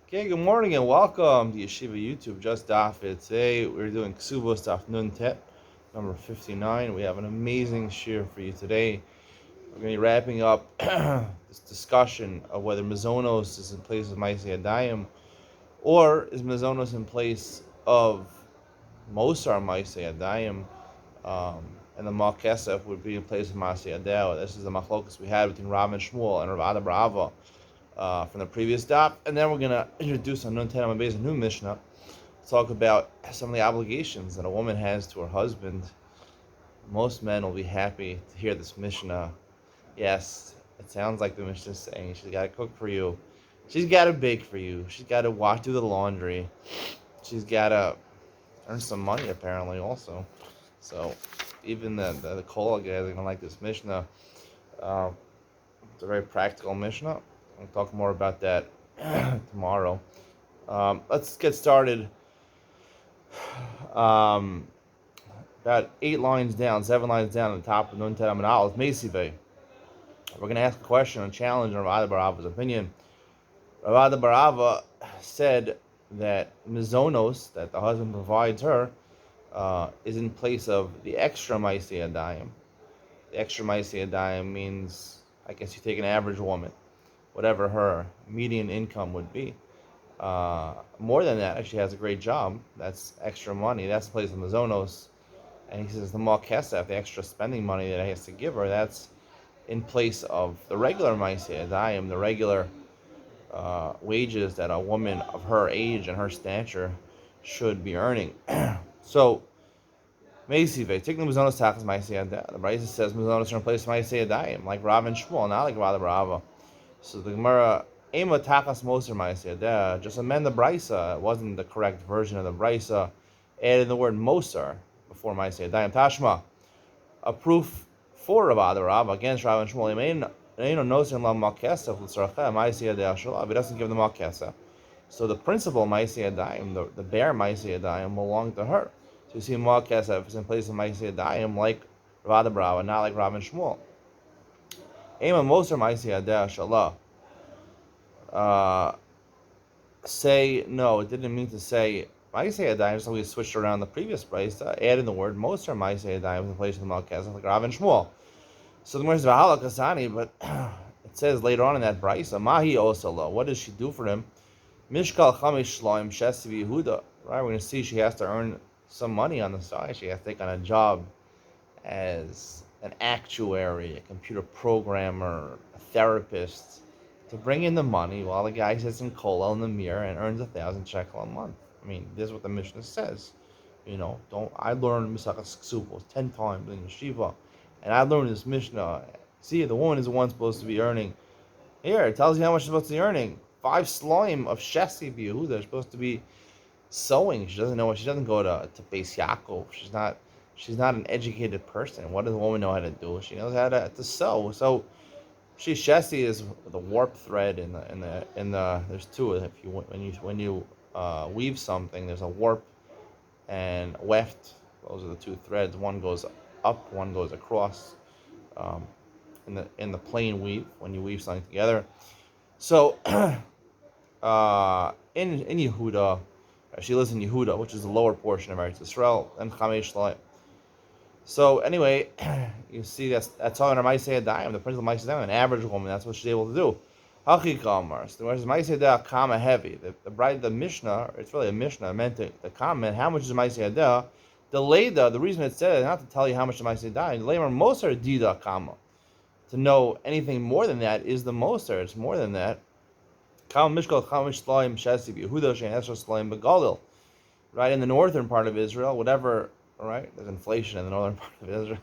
Okay, good morning and welcome to Yeshiva YouTube, just Daf It. Today we're doing Kesubos Daf Nun Tet, number 59. We have an amazing shir for you today. We're going to be wrapping up this discussion of whether Mizonos is in place of Maaseh Adayim or is Mizonos in place of Mosar Maaseh Adayim, and the Mal Kesef would be in place of Maaseh Adayim. This is the machlokas we had between Rav and Shmuel and Rav Ada Barava from the previous dot, and then we're going to introduce a Nun Tenem Beis, a new Mishnah, talk about some of the obligations that a woman has to her husband. Most men will be happy to hear this Mishnah. Yes, it sounds like the Mishnah is saying she's got to cook for you, she's got to bake for you, she's got to wash through the laundry, she's got to earn some money apparently also. So even the Kola guys are going to like this Mishnah. It's a very practical Mishnah. We'll talk more about that tomorrow. Let's get started. About 7 lines down at the top of Nun Tet Amud Aleph, Meisive. We're going to ask a question, a challenge on Rav Ada Barava's opinion. Rav Ada Barava said that Mizonos, that the husband provides her, is in place of the extra Maaseh Adayim. The extra Maaseh Adayim means, I guess you take an average woman, whatever her median income would be. More than that, if she has a great job, that's extra money. That's the place of Mizonos. And he says the Mal Kesef, the extra spending money that he has to give her, that's in place of the regular Maaseh Adayim, the regular wages that a woman of her age and her stature should be earning. So, Meisive, take the Mizonos Tachas Maaseh Adayim. The Brisa says Mizonos are in place of Maaseh Adayim, like Rav and Shmuel, not like Rav Barava. So the Gemara, Ema Takas Moser Maaseh, just amend the Brisa. It wasn't the correct version of the Brisa. Added the word Moser before Maaseh Dayim. Tashma, a proof for Rav Ada Barava against Rav and Shmuel. He doesn't give them Malkesa. So the principal Maaseh Dayim, the bare Maaseh Dayim, belong to her. So you see Malkesa is in place of Maaseh Dayim like Rav Ada Barava, not like Rav and Shmuel. Ema Moser Maaseh Shalah. Say no, it didn't mean to say Maaseh Adayim, so we switched around the previous price, adding the word Moser Maaseh Adayim in place of the Malkazah, like Rav and Shmuel. So the word is Vahala Kasani, but it says later on in that brisa, Mahi Osala, what does she do for him? Mishkal Chamish Shloim Shesiv Yehuda. Right, we're going to see she has to earn some money on the side. She has to take on a job as an actuary, a computer programmer, a therapist, to bring in the money while the guy sits in kollel in the mirror and earns 1,000 shekel a month. I mean, this is what the Mishnah says. I learned Misachas Kesubos 10 times in yeshiva, and I learned this Mishnah. See, the woman is the one supposed to be earning. Here, it tells you how much she's supposed to be earning. 5 sloim of Shesi Yehuda. They're supposed to be sewing. She doesn't know what. She doesn't go to Beis Yaakov. She's not an educated person. What does a woman know how to do? She knows how to sew. So Shesi is the warp thread in the there's two. If you when you weave something, there's a warp and weft. Those are the two threads. One goes up, one goes across. In the plain weave when you weave something together. So in Yehuda, she lives in Yehuda, which is the lower portion of Eretz Yisrael, and Chamesh Shloim. So anyway, you see that's all in her Maaseh Adayim, the principal Maaseh Adayim, an average woman, that's what she's able to do. Hachi Kamar. So whereas Maaseh Adayim Kama heavy, the Mishnah, it's really a Mishnah meant to comment how much is Maaseh Adayim. The Leda, the reason it said it, not to tell you how much is Maaseh Adayim, the Lemar Moser Dida Kama. To know anything more than that is the Moser. It's more than that. Kam Mishkal Chamish Shloim Shesiv Yehuda Shein Esher Shloim Begalil. Right in the northern part of Israel, whatever. Right, there's inflation in the northern part of Israel.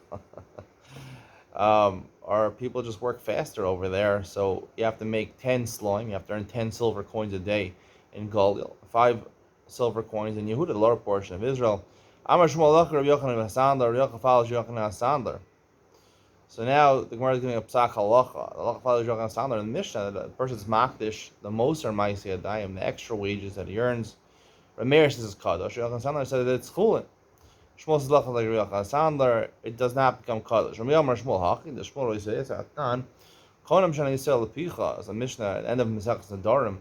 Or people just work faster over there, so you have to make 10 sloim. You have to earn 10 silver coins a day in Galil. 5 silver coins in Yehuda, the lower portion of Israel. Amar Shmuel Rav Yochanan Hasandler, Rav Yochanan follows Yochanan Hasandler. So now the Gemara is giving a psak halacha. The halacha follows Yochanan Hasandler in the Mishnah. The person's makdish, the Moser Maaseh Adayim, the extra wages that he earns. Rameir says it's kadosh. Yochanan Hasandler said that it's chulin. Shmuel says like Yochanan Hasandler, it does not become kadosh. Rameir Amar Shmuel Haki. The Shmuel always says it's atan. Konam shana Yisrael lepicha. As a Mishnah at the end of Mesachas Nedarim.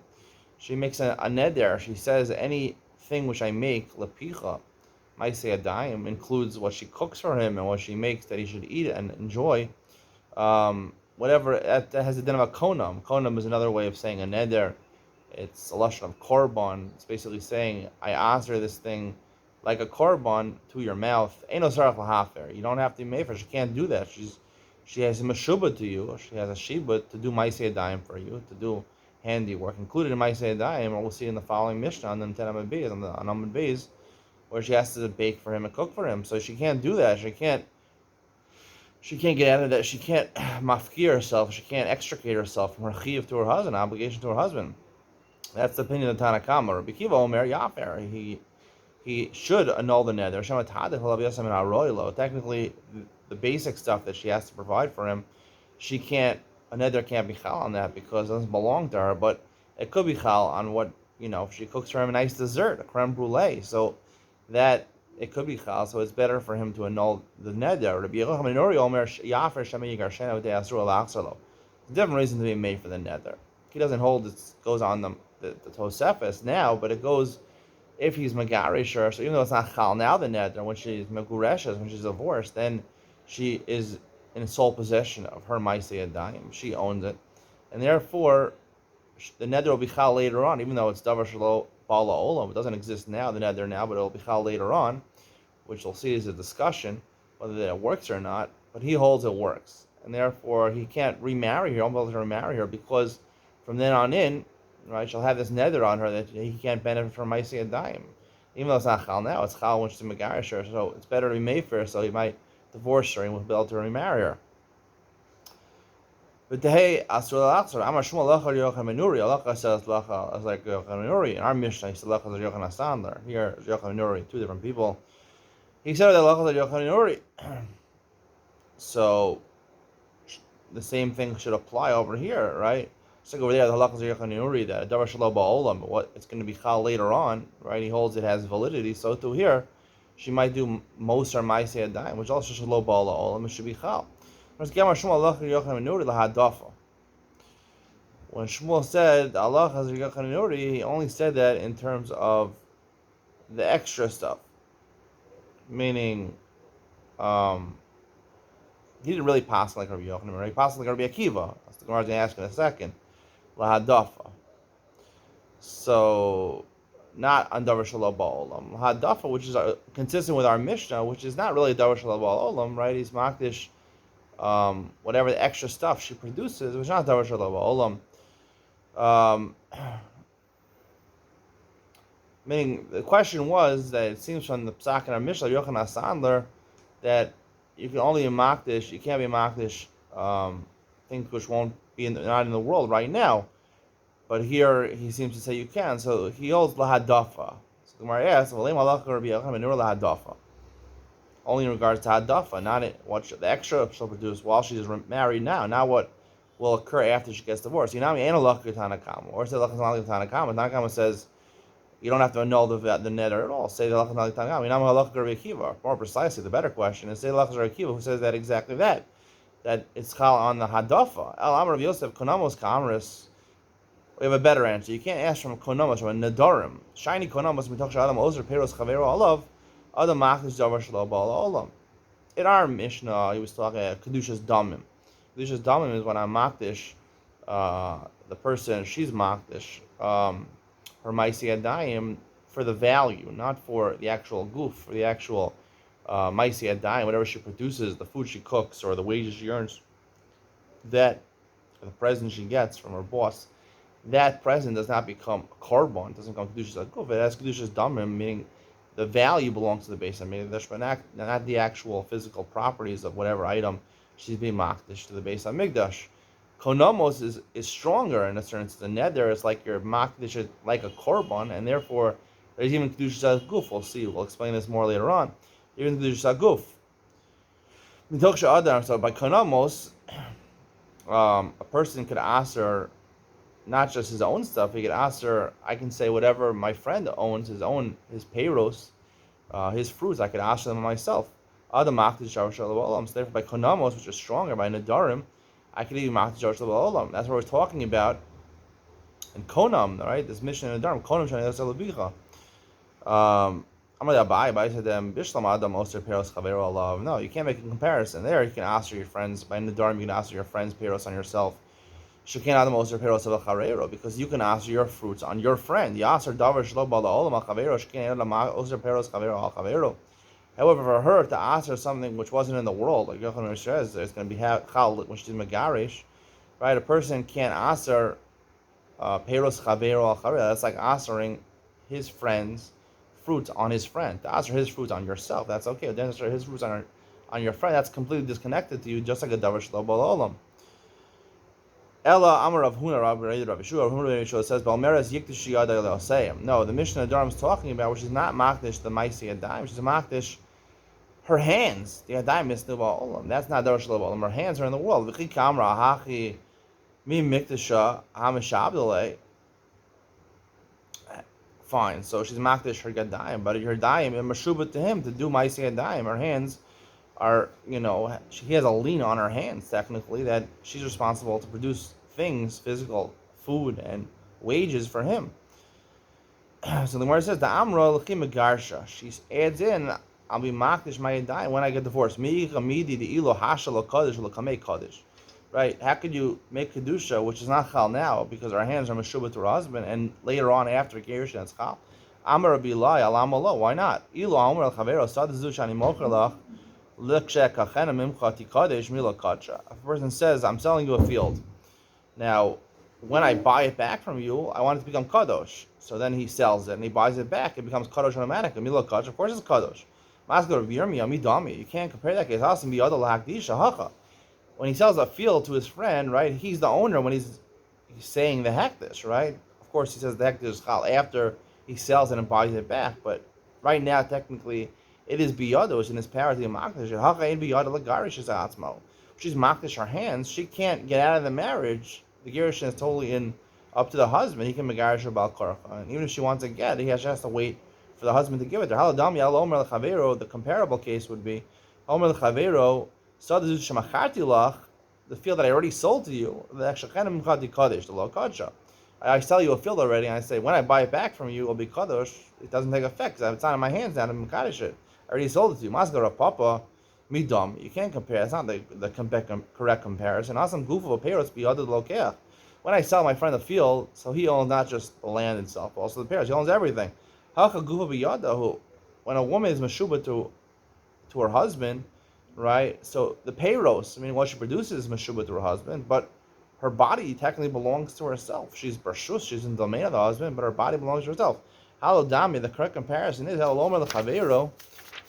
she makes a neder. She says anything which I make lepicha, Maisei Adayim, includes what she cooks for him and what she makes that he should eat and enjoy. Whatever that has a din of a konam. Konam is another way of saying a neder. It's a lashon of korban. It's basically saying I answer this thing like a korban to your mouth. Ain't no sarach lahafer. You don't have to be made for. She can't do that. She has a meshubah to you. She has a shibud to do Maisei Adayim for you, to do handiwork, included in Maisei Adayim. We'll see in the following Mishnah on the Amud Beis, on Amud Beis, where she has to bake for him and cook for him. So she can't do that. She can't get out of that. She can't mafkir herself. She can't extricate herself from her chiyuv to her husband, obligation to her husband. That's the opinion of Tanakama. Rabbi Kiva Omer Yafer. He should annul the neder. Technically, the basic stuff that she has to provide for him, a neder can't be chal on that because it doesn't belong to her. But it could be chal on what, if she cooks for him a nice dessert, a creme brulee. So that it could be chal. So it's better for him to annul the neder. Different reason to be made for the neder. He doesn't hold it goes on the Tosefes now, but it goes if he's megarish her. So even though it's not chal now, the neder, when she's megureshes, when she's divorced, then she is in sole possession of her Maisei Adayim. She owns it, and therefore the neder will be chal later on, even though it's davar shelo bala olam. It doesn't exist now, the neder now, but it will be chal later on, which we'll see is a discussion whether that works or not. But he holds it works, and therefore he can't remarry her. Won't be able to remarry her because from then on in, right, she'll have this neder on her that he can't benefit from Maisei Adayim. Even though it's not chal now, it's chal when she's megarish her. So it's better to be made for her, so he might divorce her and will be able to remarry her. But hey, Asur al-Aksar, Amar Shmuel Lachar Yochanan Menuri, Allah says Lacha as like Yochanan Menuri. In our Mishnah, he said Lacha as Yochanan Sandler. Here, Yochanan Menuri, two different people. He said that Lacha as Yochanan Menuri. So the same thing should apply over here, right? So over there, the halachas of Yochanan Menuri, that davar shelo ba'olam, what it's going to be chal later on, right? He holds it has validity. So to here, she might do most or Maisei Adayim, which also shelo ba'olam, it should be chal. When Shmuel said Allah has Yochanan Menuri, he only said that in terms of the extra stuff, meaning he didn't really pass like Rabbi Yochanan Menuri. He passed like Rabbi Akiva. That's the Gemara is going to ask in a second. Lahadafa. So, not on davar shelo ba'olam. Lahadafa, which is consistent with our Mishnah, which is not really davar shelo ba'olam, right? He's makdish whatever the extra stuff she produces, which is not davar shelo ba'olam. Meaning, the question was that it seems from the Psak in our Mishnah, Yochanan Sandler, that you can only be makdish, you can't be makdish things which won't be not in the world right now. But here he seems to say you can. So he holds lahadafa. So the Gemara asks, only in regards to hadafa, not what the extra she'll produce while she's married now. Now what will occur after she gets divorced? Or say Tanakama says you don't have to annul the neder at all. Say the lachas Tanakama. More precisely, the better question is say the lachas Akiva, who says that exactly that it's chal on the hadafa. El Amar of Yosef konamos kamris. We have a better answer. You can't ask from konamos, from a nedarim. Shiny konamos mitoch shadam ozer peros chavero alav adam machlis davar shelo ba'al olam. In our Mishnah, he was talking kedushas damim. Kedushas damim is when I'm makdish, the person she's makdish, her Maisei Adayim for the value, not for the actual goof, for the actual Maisei Adayim, whatever she produces, the food she cooks or the wages she earns, that or the present she gets from her boss, that present does not become a korban, doesn't become kedushas goof. It has kedushas damim, meaning the value belongs to the base hamikdash, but not the actual physical properties of whatever item she's being makdish to the base hamikdash. Konamos is stronger in a sense. The neder is like your makdish, like a korban, and therefore there's even kedushas guf. We'll see. We'll explain this more later on. Even kedushas guf. So by konamos, a person could answer not just his own stuff. He could answer. I can say whatever my friend owns, his payros, his fruits. I could answer them myself. Other makdish shalom. So therefore, by konamos, which is stronger, by nedarim, I could even makdish shalom. That's what we're talking about And Konam, right? This mission in the Dharm, Konam Shani Yasalabicha. I'm going to buy to them, Bishlam Adam Oster Peros Chavero Allah. No, you can't make a comparison. There, you can ask your friends, by in the Dharm, you can ask your friends Peros on yourself. Shekin Adam Oster Peros of Chavero, because you can ask your fruits on your friend. Yasser Davar Shlo Bala Olam Chavero, Shekin Adam Oster Peros Chavero Al Chavero. However, for her to ask her something which wasn't in the world, like Yochanan says, there's going to be Chal, which is Megarish, right? A person can't ask her Peros Chavero Al Chavero. That's like answering his friend's fruits on his friend. To answer his fruits on yourself, that's okay. But to answer his fruits on your friend, that's completely disconnected to you, just like a Davar Shlo Bala Olam. Ella Amar Rav Huna Rav Yeshua. Rav Huna Yeshua says, "Balmeres Yiktish Yadai Le'osayim." No, the Mishnah Dharm is talking about, which is not Makdish the Maisi Yadayim. She's Makdish her hands. The Yadayim is the Ba'olam. That's not Davar Shlo Ba'olam. Her hands are in the world. V'chi Kamra Hachi Mi Mikdisha Hamishabdale. Fine. So she's Makdish her Yadayim, but her Yadayim is Mashubah to him to do Maisi Yadayim. Her hands are, she has a lien on her hands, technically, that she's responsible to produce things, physical, food, and wages for him. So the Gemara says, the Amra L'chim Garsha. She adds in, I'll be makdish my yadayim when I get divorced. Right? How could you make kedusha, which is not chal now, because our hands are meshubah to her husband, and later on after Gerish, that's chal? Amar Abilai Alam Allah. Why not? Ilo Amar Al Chavero Sadazu Shani Mocher Lach. If a person says, I'm selling you a field, now, when I buy it back from you, I want it to become kadosh. So then he sells it, and he buys it back, it becomes kadosh automatically. Of course it's kadosh. You can't compare that case. When he sells a field to his friend, right, he's the owner when he's saying the hektish, right? Of course, he says the hektish is chal after he sells it and buys it back, but right now, technically, it is biyado, it's in his power to be makdish. She's makdish her hands. She can't get out of the marriage. The gerushin is totally up to the husband. He can megarish her bal korach, and even if she wants to get it, she has to wait for the husband to give it to her. The comparable case would be the field that I already sold to you. I sell you a field already, and I say when I buy it back from you, it'll be kadosh. It doesn't take effect because it's not in my hands now. I'm mekadosh it. I already sold it to you. Masgar Papa, midam. You can't compare. It's not the correct comparison. Asam goof of a parrot be other lokeach. When I sell my friend a field, so he owns not just the land itself, also the parrots. He owns everything. Hacha goof of biyadahu. When a woman is meshuba to her husband, right? So the payros, what she produces is meshuba to her husband, but her body technically belongs to herself. She's bershus, she's in the domain of the husband, but her body belongs to herself. Halodami, the correct comparison is halomar lechavero.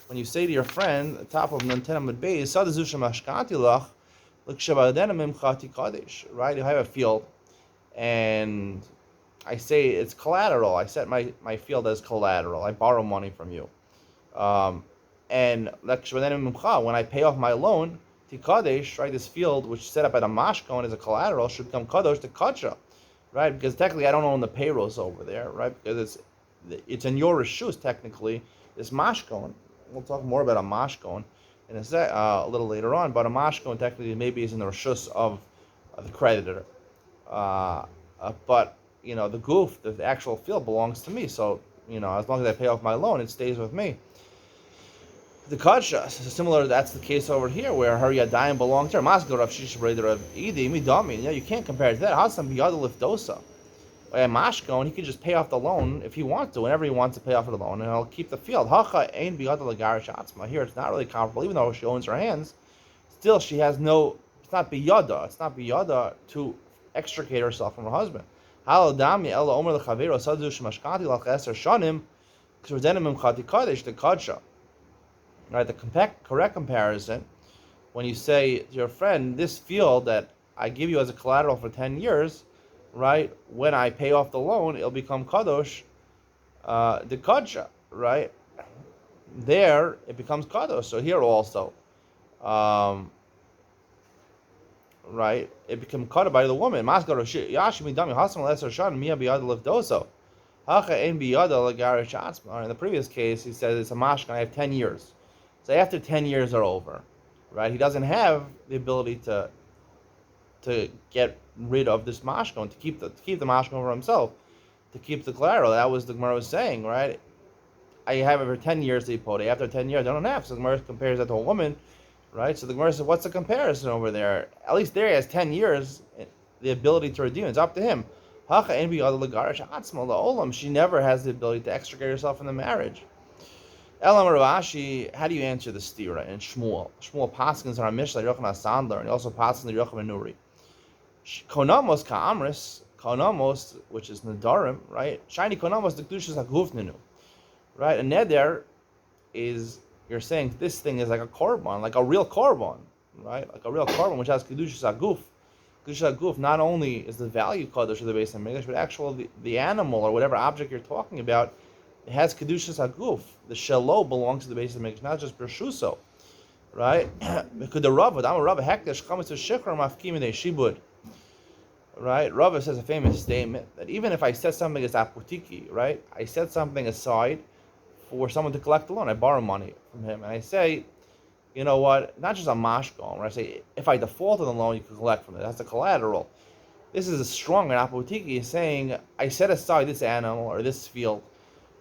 When you say to your friend, the top of Nantenamud Beis, Sadazusha Mashkanti Lach, Likshabadenamim Chati Kadesh, right? You have a field, and I say it's collateral. I set my field as collateral. I borrow money from you. And when I pay off my loan, Tikadesh, right, this field, which is set up at a mashkon as a collateral, should become kadosh to kacha, right? Because technically I don't own the payrolls over there, right? Because it's in your reshus, technically, this mashkon. We'll talk more about a mashkon in a little later on, but a mashkon technically maybe is in the reshus of the creditor. But, the goof, the actual field belongs to me, so, as long as I pay off my loan, it stays with me. The kadsha, similar. That's the case over here, where her yadayim belong to her. Masgar Rav Shisha Breder of Idi Midami. You can't compare it to that. Hasam biyada lifdosa. By a mashkon, he can just pay off the loan if he wants to, whenever he wants to pay off the loan, and he'll keep the field. Hacha ain biyada legarish atzma. Here, it's not really comparable, even though she owns her hands. Still, she has no. It's not biyada. It's not biyada to extricate herself from her husband. Halodami ela omer lechavero sadu shemashkanti lacheser shanim k'sordenim imchati kadesh the kadsha. Right, the correct comparison, when you say to your friend, this field that I give you as a collateral for 10 years, right, when I pay off the loan, it'll become kadosh, the kadsha, right? There, it becomes kadosh. So here also, right, it becomes kadosh by the woman. In the previous case, he says it's a mashkan, I have 10 years. So after 10 years are over, right, he doesn't have the ability to get rid of this mashkon, to keep the mashkon for himself, to keep the collateral. That was the Gemara was saying, right? I have it for 10 years to put. After 10 years, I don't have. So the Gemara compares that to a woman, right? So the Gemara says, what's the comparison over there? At least there he has 10 years, the ability to redeem. It's up to him. She never has the ability to extricate herself from the marriage. Elam Ravashi, how do you answer the stira in Shmuel? Shmuel paskins on our Mishnah, Yochanan Sandler, and he also paskins the Yochanan Nuri. Konamos ka'amris, konamos, which is nadarim, right? Shiny konamos, the kedushas haguf nenu, right? A neder is, you're saying this thing is like a korban, like a real korban, right? Like a real korban, which has kedushas haguf. Kedushas haguf not only is the value kadosh of the base of English, but actually the animal or whatever object you're talking about, it has kedushas haguf. The shelo belongs to the base of English, not just bershuso, right? Because the Ravad, I'm a Ravad, hekdesh chametz v'shikra mafkim in shibud. Right, Rava says a famous statement that even if I set something as apotiki, right, I set something aside for someone to collect a loan. I borrow money from him, and I say, you know what, not just a mashkon, where I say, if I default on the loan, you can collect from it. That's the collateral. This is a stronger apotiki is saying, I set aside this animal, or this field,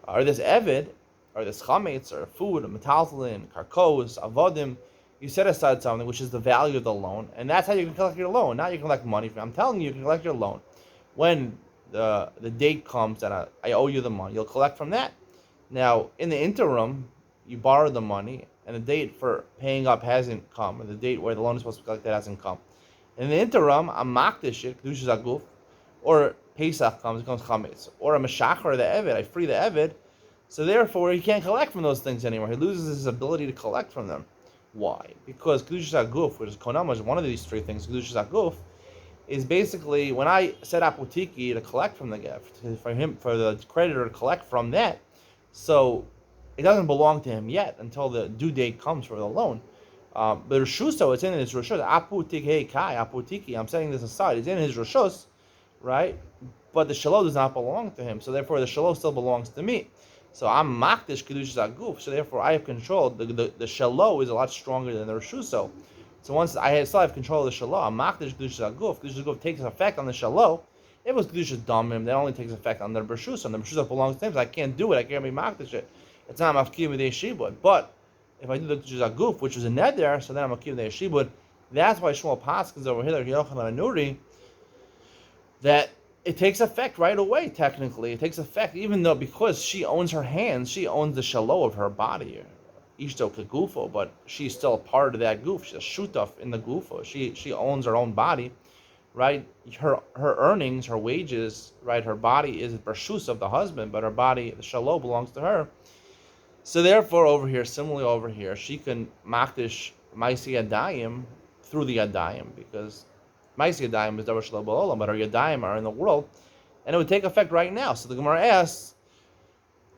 or this evid, or this chametz, or food, or metaltalin, karkos, avodim. You set aside something which is the value of the loan, and that's how you can collect your loan. Now you can collect money from. I'm telling you, you can collect your loan. When the date comes that I owe you the money, you'll collect from that. Now, in the interim, you borrow the money, and the date for paying up hasn't come, or the date where the loan is supposed to be collected hasn't come. In the interim, a makdish it, kedushas haguf, or Pesach comes, it becomes chametz, or a meshachar the evid, I free the evid, so therefore he can't collect from those things anymore. He loses his ability to collect from them. Why? Because kedushas haguf, which is konama, is one of these three things. Kedushas haguf is basically when I set apotiki to collect from the gift for the creditor to collect from that. So it doesn't belong to him yet until the due date comes for the loan. But Rishuso, it's in his Rishus. Apotiki kai apotiki. I'm setting this aside. It's in his Rishus, right? But the shalo does not belong to him. So therefore, the shalo still belongs to me. So I'm makdish kedushas haguf. So therefore, I have control. The shalo is a lot stronger than the reshuso. So once I still have control of the shalo, I'm makdish kedushas haguf. Kedushas haguf takes effect on the shalo. If it was kedushas damim, that only takes effect on the reshuso. And the reshuso belongs to him. So I can't do it. I can't be makdish it. It's not mafkim with shibud. But if I do the kedushas haguf, which was a neder, so then I'm mafkim with shibud. That's why Shmuel paskins over here, Yochanan Nuri, that it takes effect right away, technically. It takes effect, even though, because she owns her hands, she owns the shalo of her body. Ishto kegufo, but she's still a part of that goof. She's a shutaf in the gufo. She owns her own body, right? Her earnings, her wages, right? Her body is bershus of the husband, but her body, the shalo, belongs to her. So therefore, over here, similarly over here, she can makdish maisi yadayim through the yadayim, because Maisi Yadayim is Davar Shelo B'Olam, but her Yadayim are in the world, and it would take effect right now. So the Gemara asks,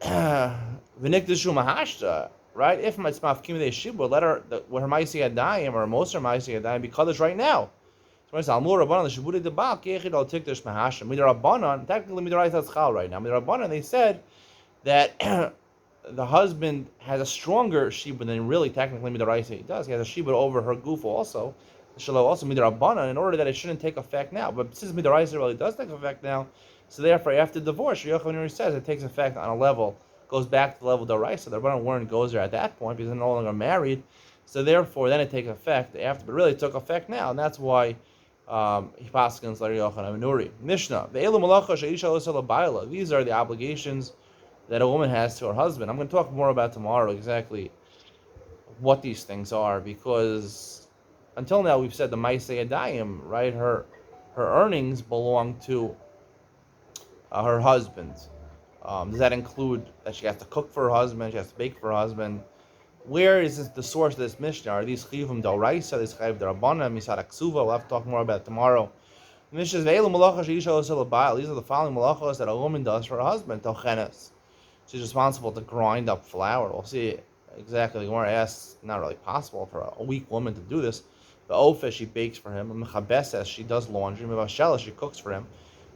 V'nikdishu Mahashta, right? If it's Mafkim Dei Shibur, let her, with her Maisi Yadayim, or most of her Maisi Yadayim, be Kaddish right now. So it's Almur Rabbanan, the Shiburi Debal, Kechid Al Tikdish Mahashta. Midar Rabbanan, technically Midar Yitzchal right now. Midar Rabbanan, they said that the husband has a stronger Shibur than really technically Midar Yitzchal he does. He has a Shibur over her goof also. Shalo also midrabanan, in order that it shouldn't take effect now. But since midaraisa really does take effect now, so therefore after divorce, Yochanan says it takes effect on a level, goes back to the level of daraisa. The rabbanan weren't goes there at that point because they're no longer married. So therefore, then it takes effect after, but really it took effect now, and that's why he paskins like Yochanan Nuri. Mishnah: Ve'elu malacha she'isha osela ba'ila. These are the obligations that a woman has to her husband. I'm going to talk more about tomorrow exactly what these things are, because until now we've said the Maisei Yadayim, right? Her earnings belong to her husband. Does that include that she has to cook for her husband, she has to bake for her husband? Where is this, the source of this Mishnah? Are these chiyuvim d'oraisa, these chiyuv d'rabbanan, misad ksuva? We'll have to talk more about it tomorrow. The Mishnah is ve'elu malacha she'isha osel ba'al. These are the following malachos that a woman does for her husband. Tochenes. She's responsible to grind up flour. We'll see exactly. The Gemara asks, not really possible for a weak woman to do this. The ofeh, she bakes for him. Mechabeses, she does laundry. Mevashela, she cooks for him.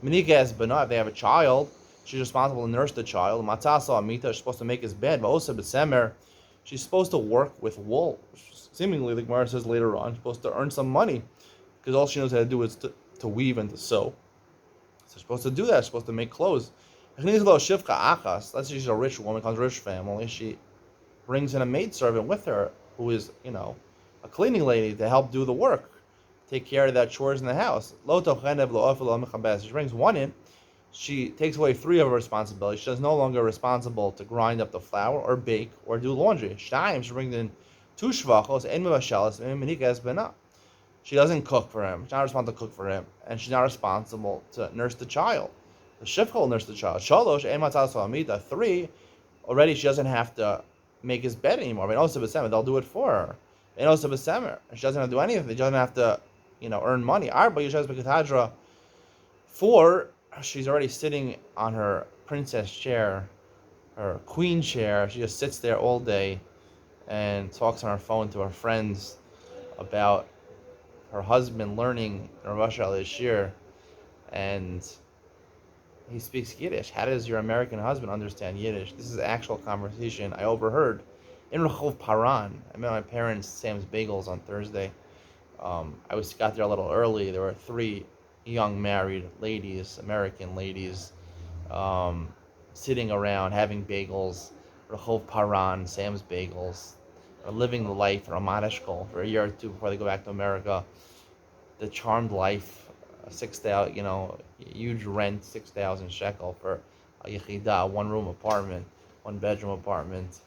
Menikes b'na, if they have a child, she's responsible to nurse the child. Matzasa amita, she's supposed to make his bed. Va'osa b'semer, she's supposed to work with wool. Seemingly, the Gemara says later on, she's supposed to earn some money, because all she knows how to do is to weave and to sew. So she's supposed to do that. She's supposed to make clothes. Let's say she's a rich woman, comes from a rich family. She brings in a maidservant with her who is, a cleaning lady to help do the work, take care of that chores in the house. She brings one in. She takes away three of her responsibilities. She's no longer responsible to grind up the flour or bake or do laundry. She brings in two shvachos, she doesn't cook for him. She's not responsible to cook for him, and she's not responsible to nurse the child. The shifcha will nurse the child. Shalosh, amida. Three, already she doesn't have to make his bed anymore. They'll do it for her. She doesn't have to do anything. She doesn't have to, earn money. Arba, four, she's already sitting on her princess chair, her queen chair. She just sits there all day and talks on her phone to her friends about her husband learning Rosh Hashanah, and he speaks Yiddish. How does your American husband understand Yiddish? This is an actual conversation I overheard in Rehov Paran. I met my parents' Sam's Bagels on Thursday. I got there a little early. There were three young married ladies, American ladies, sitting around having bagels. Rehov Paran, Sam's Bagels. Are living the life, Ramadashkol, for a year or two before they go back to America. The charmed life, 6,000, huge rent, 6,000 shekel for a yechida, one-room apartment, one-bedroom apartment,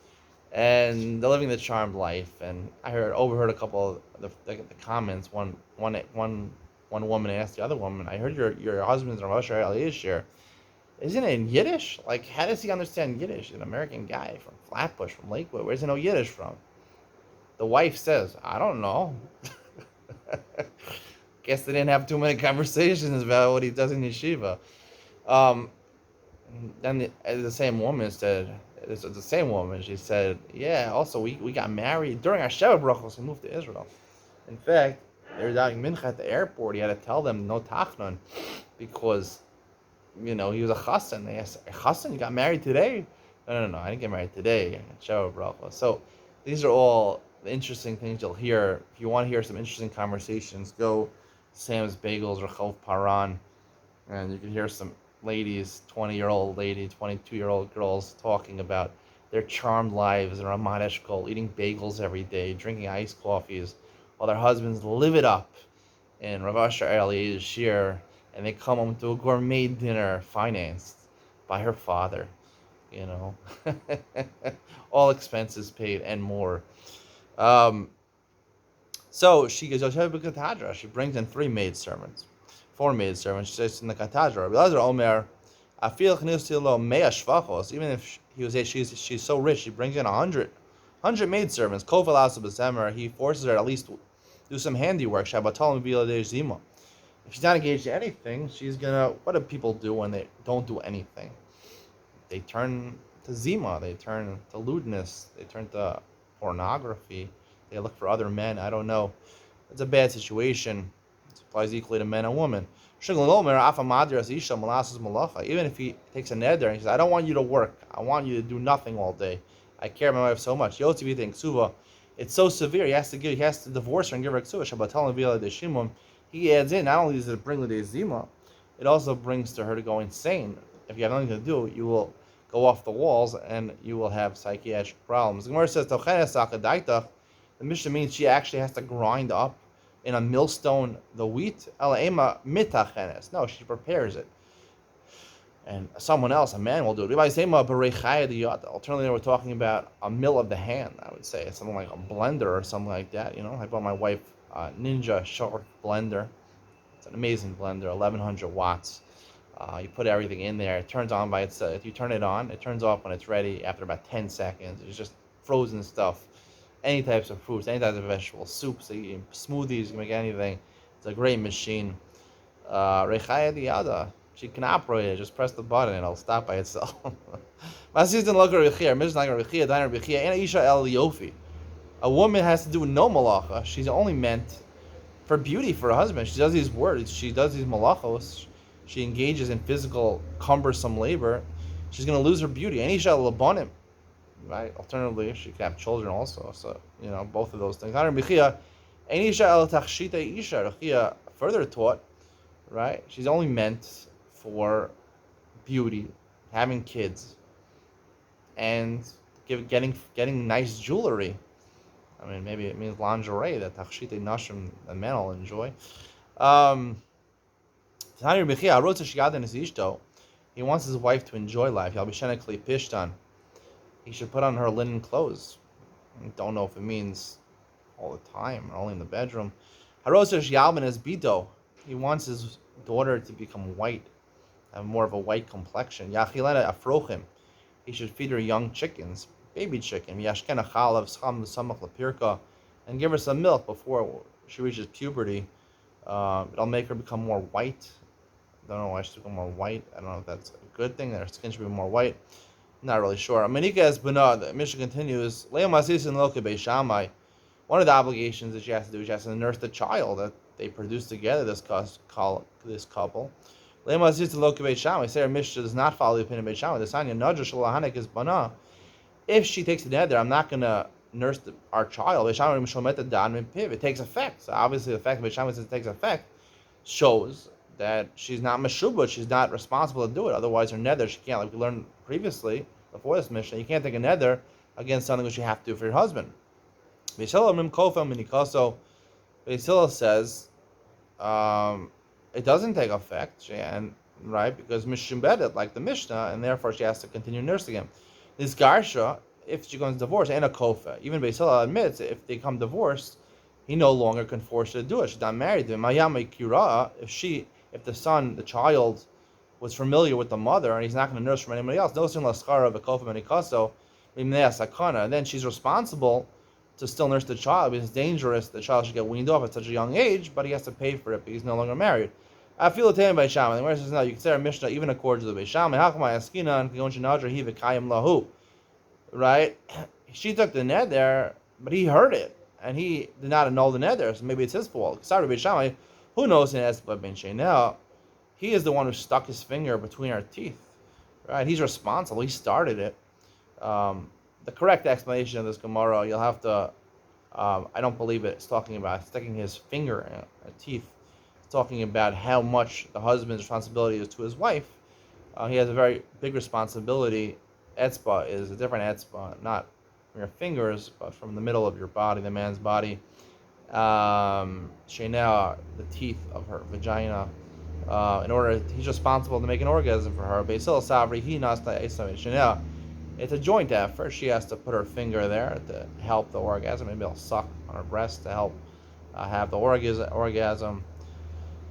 and they're living the charmed life. And I overheard a couple of the comments. One woman asked the other woman, "I heard your husband's Rosh Hashanah. Isn't it in Yiddish? Like, how does he understand Yiddish? He's an American guy from Flatbush, from Lakewood. Where does he know Yiddish from?" The wife says, "I don't know." Guess they didn't have too many conversations about what he does in yeshiva. Then the same woman said, she said, "Yeah, also we got married during our Sheva Brachos. We moved to Israel. In fact, they were doing mincha at the airport. He had to tell them no tachnon because, he was a chassan. They asked, chassan, you got married today?" No, I didn't get married today. Sheva Brachos. So these are all the interesting things you'll hear. If you want to hear some interesting conversations, go Sam's Bagels or Chov Paran, and you can hear some ladies, 20-year-old lady, 22-year-old girls talking about their charmed lives in Ramat Eshkol, eating bagels every day, drinking iced coffees, while their husbands live it up in Rav Asher Eliezer Shir, and they come home to a gourmet dinner financed by her father, all expenses paid and more. So she goes, she brings in four maidservants. She says in the katadra, even if she's so rich, she brings in 100 maidservants. He forces her to at least do some handiwork. If she's not engaged in anything, she's gonna. What do people do when they don't do anything? They turn to zima. They turn to lewdness. They turn to pornography. They look for other men. I don't know. It's a bad situation. It applies equally to men and women. Even if he takes a neder and he says, "I don't want you to work. I want you to do nothing all day. I care about my wife so much." It's so severe. He has to divorce her and give her ksuva. He adds in, not only does it bring the zima, it also brings to her to go insane. If you have nothing to do, you will go off the walls and you will have psychiatric problems. The Gemara says, the Mishnah means she actually has to grind up in a millstone the wheat. No, she prepares it. And someone else, a man, will do it. Alternatively, we're talking about a mill of the hand, I would say. It's something like a blender or something like that. I bought my wife a Ninja short blender. It's an amazing blender, 1100 watts. You put everything in there. It turns on by itself. If you turn it on, it turns off when it's ready after about 10 seconds. It's just frozen stuff. Any types of fruits, any types of vegetables, soups, smoothies, you can make anything. It's a great machine. She can operate it. Just press the button and it'll stop by itself. A woman has to do no malacha. She's only meant for beauty for her husband. She does these words. She does these malachos. She engages in physical, cumbersome labor. She's going to lose her beauty. Any isha labonim, right? Alternatively, she can have children also. So, both of those things. Any isha el tachshita isha. Further taught, right? She's only meant for beauty, having kids, and getting nice jewelry. I mean, maybe it means lingerie that tachshite nashim, the men will enjoy. Um, he wants his wife to enjoy life. He should put on her linen clothes. I don't know if it means all the time or only in the bedroom. He wants his daughter to become white, have more of a white complexion. He should feed her young chickens, baby chicken, and give her some milk before she reaches puberty. It'll make her become more white. I don't know why she's become more white. I don't know if that's a good thing, that her skin should be more white. I'm not really sure. Manika es Buna, the Mishnah continues, one of the obligations that she has to do is she has to nurse the child that they produce together, this couple. Say our Mishnah does not follow the opinion of Beit Shammai. The Sanya Nadra Shalahanik is Bana. If she takes the neder, I'm not going to nurse our child. It takes effect. So obviously the fact that Beit Shammai says it takes effect shows that she's not meshubah, she's not responsible to do it. Otherwise her neder, she can't, like we learned previously, before this mission, you can't take a neder against something which you have to do for your husband. Beis Hillel says it doesn't take effect, and right, because mishimbedet, like the Mishnah, and therefore she has to continue nursing him. This garsha, if she goes divorce, and a kofa, even Beis Hillel admits if they come divorced, he no longer can force her to do it. She's not married to him. If the son, the child, was familiar with the mother and he's not going to nurse from anybody else, then she's responsible to still nurse the child because it's dangerous. The child should get weaned off at such a young age, but he has to pay for it because he's no longer married. I feel it by Shammai. The Gemara says no. You consider Mishnah even according to the Beit Shammai. Right? She took the ned there, but he heard it and he did not annul the neder, so maybe it's his fault. Sorry, Beit Shammai. Who knows in Esba ben Sheinel? He is the one who stuck his finger between our teeth. Right? He's responsible. He started it. The correct explanation of this Gemara, you'll have to. I don't believe it's talking about sticking his finger in our teeth. It's talking about how much the husband's responsibility is to his wife. He has a very big responsibility. Etzba is a different etzba, not from your fingers, but from the middle of your body, the man's body. Sheinah, the teeth of her vagina. He's responsible to make an orgasm for her. Basil Savri, he nasta Sheinah. It's a joint effort. She has to put her finger there to help the orgasm. Maybe he'll suck on her breast to help have the orgasm.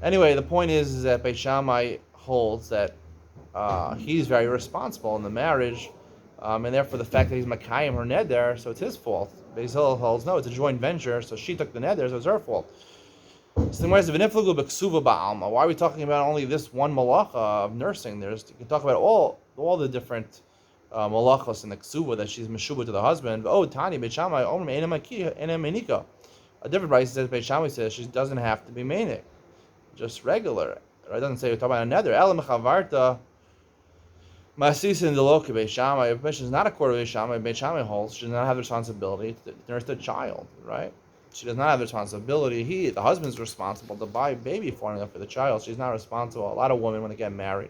Anyway, the point is that Beit Shammai holds that he's very responsible in the marriage, and therefore the fact that he's Makayim her neder, so it's his fault. Beit Hillel holds no, it's a joint venture, so she took the neder, so it's her fault. So why are we talking about only this one malacha of nursing? You can talk about all the different malachos in the ksuva that she's meshubah to the husband. Oh, Tani Beit Shammai menika. A different price says Beit Shammai says she doesn't have to be menik, just regular. It doesn't say we're talking about another. Ela mechavarta masis in the loka Beit Shammai. If mission is not a quarter of Beit Shammai, Beit Shammai holds she does not have the responsibility to nurse the child. Right? She does not have the responsibility. The husband's responsible to buy baby formula for the child. She's not responsible. A lot of women, when they get married,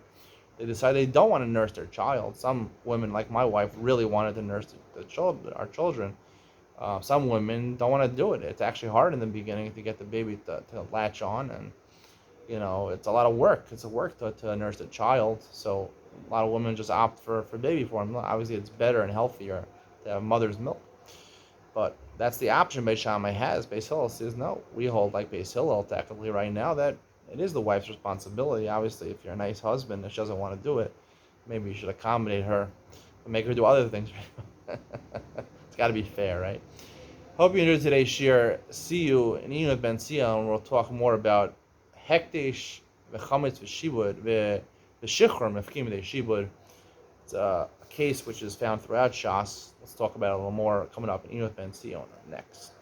they decide they don't want to nurse their child. Some women, like my wife, really wanted to nurse our children. Some women don't want to do it. It's actually hard in the beginning to get the baby to latch on, and it's a lot of work. It's a work to nurse the child. So a lot of women just opt for baby formula. Obviously, it's better and healthier to have mother's milk. But that's the option Beis Shammai has. Beis Hillel says no. We hold like Beis Hillel technically right now that it is the wife's responsibility. Obviously, if you're a nice husband and she doesn't want to do it, maybe you should accommodate her and make her do other things. It's got to be fair, right? Hope you enjoyed today's shir. See you in Iyun Ben Sion. We'll talk more about hektish, v'chametz, v'shibud, v'shichur, mefkim shibud. It's a case which is found throughout Shas. Let's talk about it a little more coming up in Iyun Ben Sion next.